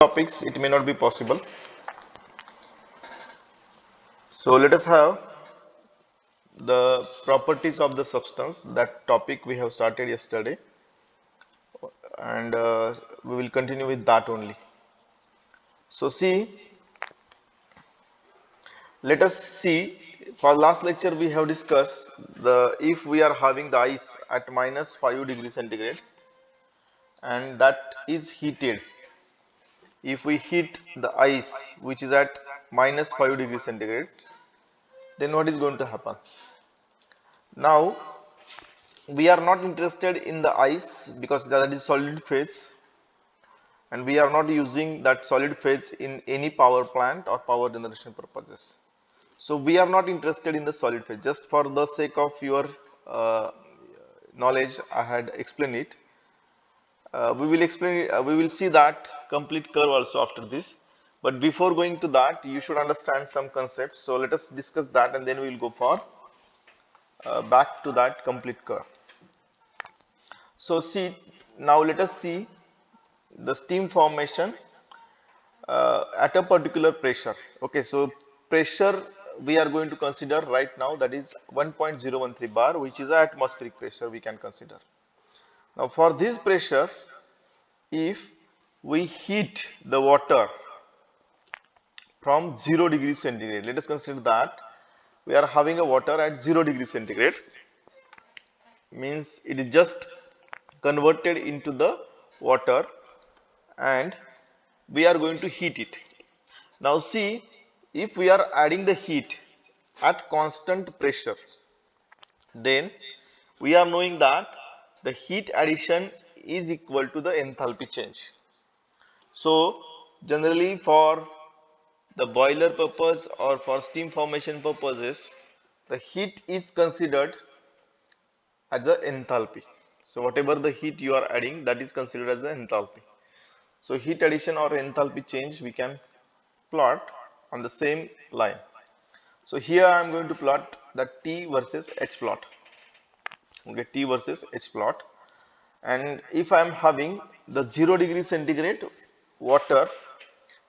topics it may not be possible. So let us have the properties of the substance. That topic we have started yesterday, and we will continue with that only. So see, let us see, for last lecture we have discussed the if we are having the ice at minus 5 degrees centigrade and that is heated. If we heat the ice which is at minus 5 degrees centigrade, then what is going to happen? Now we are not interested in the ice because that is solid phase, and we are not using that solid phase in any power plant or power generation purposes. So we are not interested in the solid phase. Just for the sake of your uh, knowledge, I had explained it. We will see that complete curve also after this. But before going to that, you should understand some concepts. So let us discuss that, and then we will go for back to that complete curve. So see, now let us see the steam formation at a particular pressure. Okay, so pressure we are going to consider right now, that is 1.013 bar, which is atmospheric pressure we can consider. Now for this pressure, if we heat the water from 0 degree centigrade, let us consider that we are having a water at 0 degree centigrade, means it is just converted into the water and we are going to heat it. Now see, if we are adding the heat at constant pressure, then we are knowing that the heat addition is equal to the enthalpy change. So generally for the boiler purpose or for steam formation purposes, the heat is considered as a enthalpy. So whatever the heat you are adding, that is considered as an enthalpy. So heat addition or enthalpy change we can plot on the same line. So here I am going to plot the T versus H plot. Okay, T versus H plot. And if I am having the 0 degree centigrade water,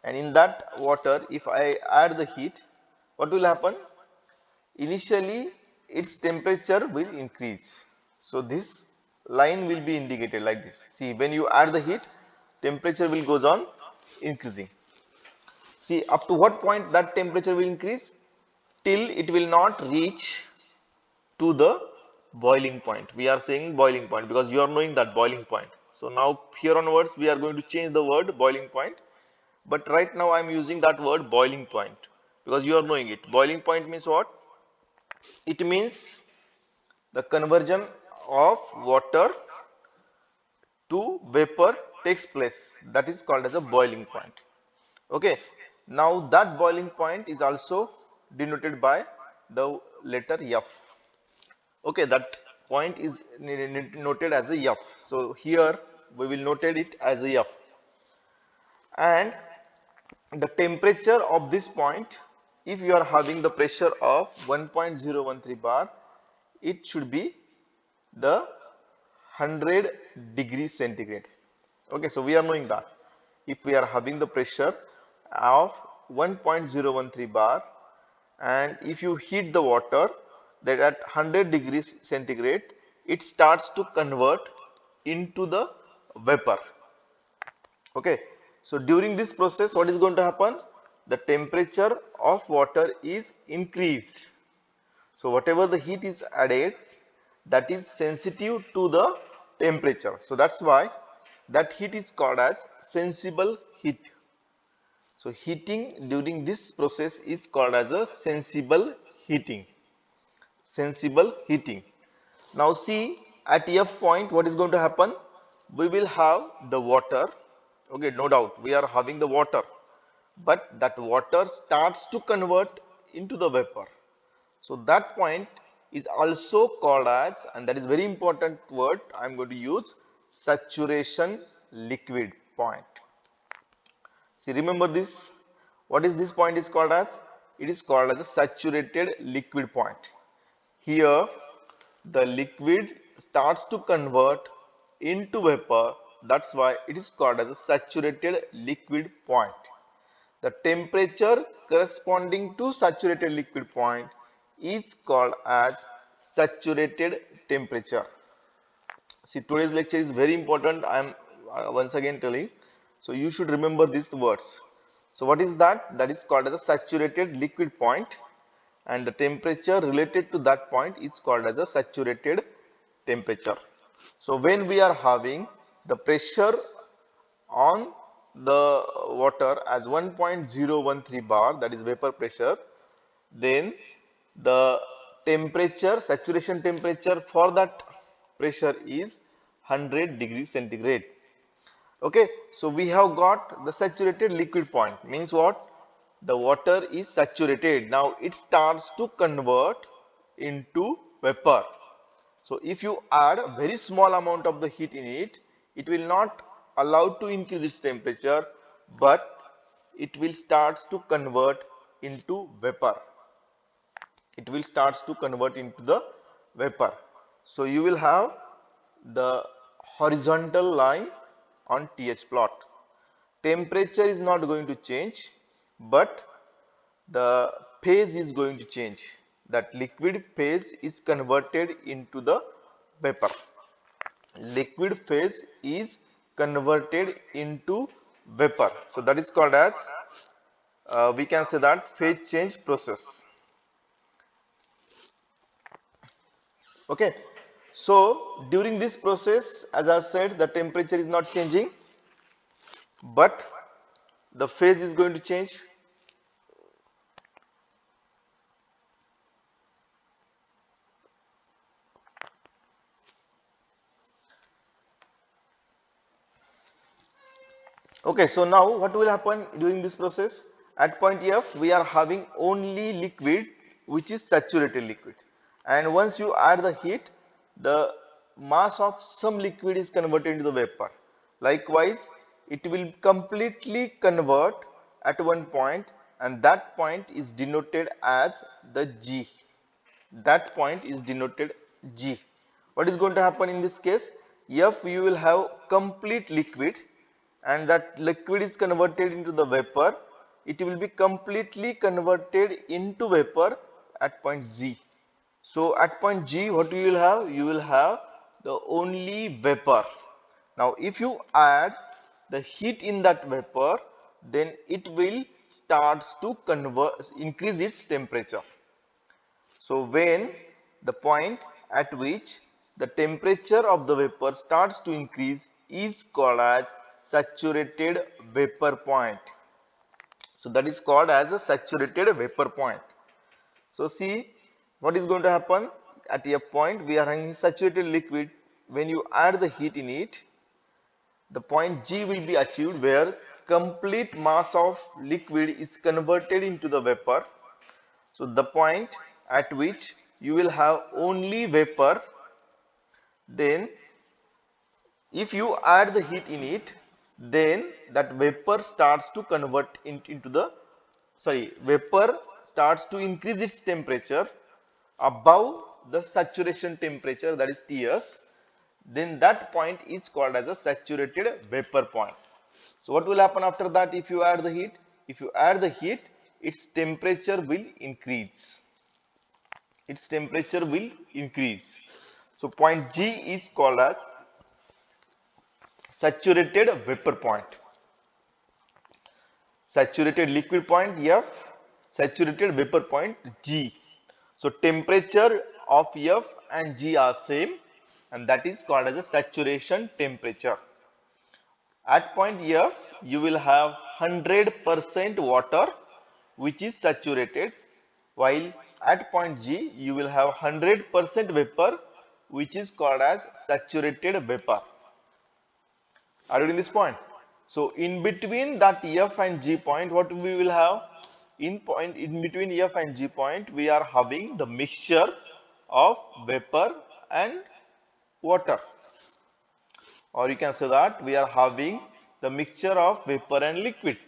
and in that water if I add the heat, what will happen? Initially its temperature will increase. So this line will be indicated like this. See, when you add the heat, temperature will goes on increasing. See, up to what point that temperature will increase? Till it will not reach to the boiling point. We are saying boiling point because you are knowing that boiling point. So now here onwards we are going to change the word boiling point, but right now I am using that word boiling point because you are knowing it. Boiling point means what? It means the conversion of water to vapor takes place. That is called as a boiling point. Okay. Now that boiling point is also denoted by the letter F. Okay, that point is noted as a F. So here we will notate it as a F. And the temperature of this point, if you are having the pressure of 1.013 bar, it should be the 100 degrees centigrade. Okay, so we are knowing that if we are having the pressure of 1.013 bar and if you heat the water, that at 100 degrees centigrade it starts to convert into the vapor. Okay, so during this process what is going to happen? The temperature of water is increased. So whatever the heat is added, that is sensitive to the temperature. So that's why that heat is called as sensible heat. So heating during this process is called as a sensible heating. Sensible heating. Now see, at F point what is going to happen? We will have the water. Okay, no doubt we are having the water, but that water starts to convert into the vapor. So that point is also called as, and that is very important word I am going to use, saturation liquid point. See, remember this. What is this point is called as? It is called as a saturated liquid point. Here the liquid starts to convert into vapor That's why it is called as a saturated liquid point. The temperature corresponding to saturated liquid point is called as saturated temperature. See, today's lecture is very important. I am once again telling. So you should remember these words. So what is that? That is called as a saturated liquid point, and the temperature related to that point is called as a saturated temperature. So when we are having the pressure on the water as 1.013 bar, that is vapor pressure, then the temperature, saturation temperature for that pressure is 100 degrees centigrade. Okay, so we have got the saturated liquid point, means what? The water is saturated. Now it starts to convert into vapor. So if you add a very small amount of the heat in it, it will not allow to increase its temperature, but it will start to convert into vapor. It will start to convert into the vapor. So you will have the horizontal line on TH plot. Temperature is not going to change, but the phase is going to change. That liquid phase is converted into the vapor. Liquid phase is converted into vapor. So that is called as, we can say that, phase change process. Okay. So during this process, as I said, the temperature is not changing, but the phase is going to change. Okay, so now what will happen during this process? At point F, we are having only liquid which is saturated liquid, and once you add the heat, the mass of some liquid is converted into the vapor. Likewise, it will completely convert at one point, and that point is denoted as the G. That point is denoted G. What is going to happen in this case? F, you will have complete liquid, and that liquid is converted into the vapor. It will be completely converted into vapor at point G. So at point G, what you will have? You will have the only vapor. Now if you add the heat in that vapor, then it will start to increase its temperature. So when the point at which the temperature of the vapor starts to increase is called as saturated vapor point. So that is called as a saturated vapor point. So see what is going to happen at a point we are having saturated liquid. When you add the heat in it, the point G will be achieved where complete mass of liquid is converted into the vapor. So the point at which you will have only vapor, then if you add the heat in it, then that vapor starts to convert into the, vapor starts to increase its temperature above the saturation temperature, that is Ts. Then that point is called as a saturated vapor point. So what will happen after that if you add the heat? If you add the heat, its temperature will increase. Its temperature will increase. So point G is called as saturated vapor point. Saturated liquid point F, saturated vapor point G. So temperature of F and G are same, and that is called as a saturation temperature. At point F, you will have 100% water which is saturated, while at point G, you will have 100% vapor which is called as saturated vapor. Are you getting this point? So in between that F and G point, what we will have? In between F and G point, we are having the mixture of vapor and water. Or you can say that we are having the mixture of vapor and liquid.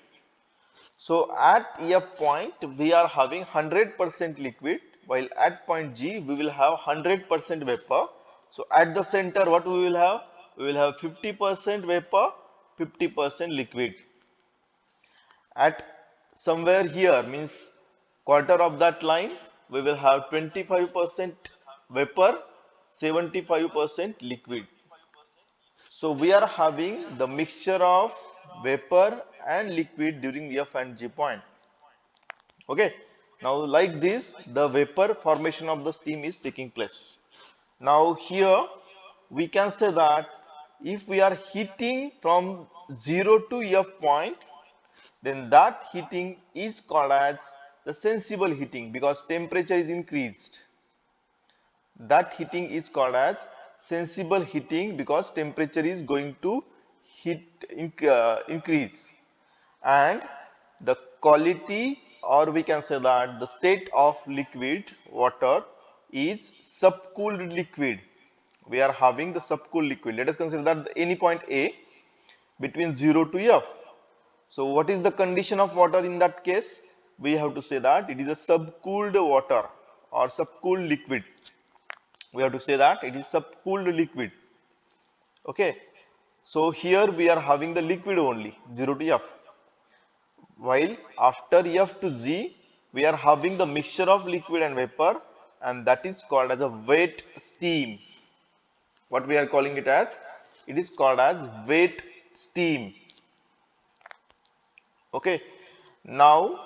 So at F point we are having 100% liquid, while at point G we will have 100% vapor. So at the center what we will have? we will have 50% vapor, 50% liquid. At somewhere here, means quarter of that line, we will have 25% vapor, 75% liquid. So we are having the mixture of vapor and liquid during the F and G point. Okay. Now like this, the vapor formation of the steam is taking place. Now here we can say that if we are heating from 0 to F point, then that heating is called as the sensible heating because temperature is increased. That heating is called as sensible heating because temperature is going to increase, and the quality, or we can say that the state of liquid water is subcooled liquid. We are having the subcooled liquid. Let us consider that any point A between 0 to F. So what is the condition of water in that case? We have to say that it is a subcooled water or subcooled liquid. We have to say that it is subcooled liquid. Okay. So here we are having the liquid only 0 to F. While after F to G, we are having the mixture of liquid and vapor, and that is called as a wet steam. What we are calling it as? It is called as wet steam. Okay. Now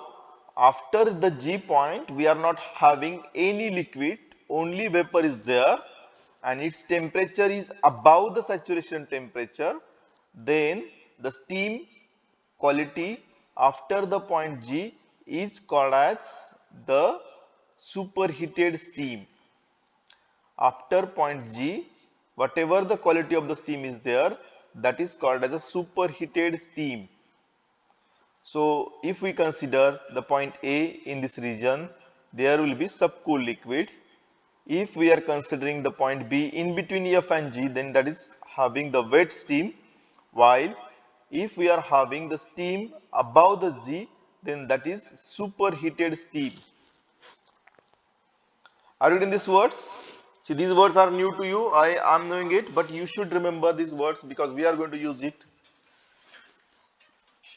after the G point, we are not having any liquid, only vapor is there, and its temperature is above the saturation temperature. Then the steam quality after the point G is called as the superheated steam. After point G, whatever the quality of the steam is there, that is called as a superheated steam. So if we consider the point A in this region, there will be subcooled liquid. If we are considering the point B in between F and G, then that is having the wet steam, while if we are having the steam above the G, then that is superheated steam. Are you getting these words? See, these words are new to you. I am knowing it, but you should remember these words because we are going to use it.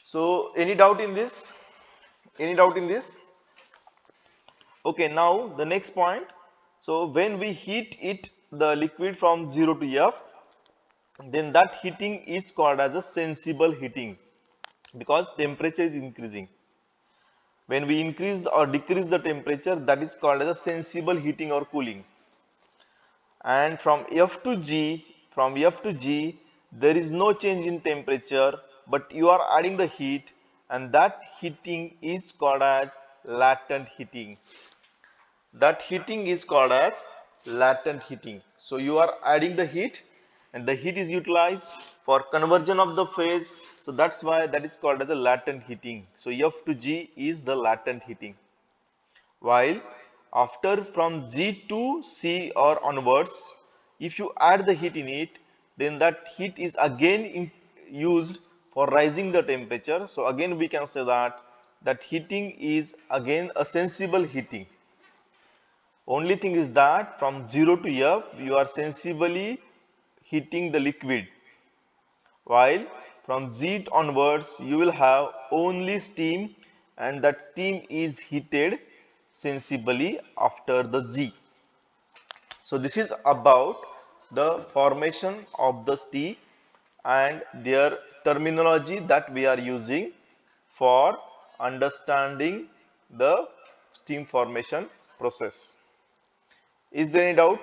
So any doubt in this? Any doubt in this? Okay, now the next point. So when we heat it, the liquid from 0 to F, then that heating is called as a sensible heating because temperature is increasing. When we increase or decrease the temperature, that is called as a sensible heating or cooling. And from F to G, there is no change in temperature, but you are adding the heat, and that heating is called as latent heating. That heating is called as latent heating. So you are adding the heat, and the heat is utilized for conversion of the phase. So that's why that is called as a latent heating. So F to G is the latent heating. While after from G to C or onwards, if you add the heat in it, then that heat is again used for rising the temperature. So again we can say that that heating is again a sensible heating. Only thing is that from 0 to F, you are sensibly heating the liquid, while from G onwards, you will have only steam, and that steam is heated sensibly after the G. So this is about the formation of the steam and their terminology that we are using for understanding the steam formation process. Is there any doubt?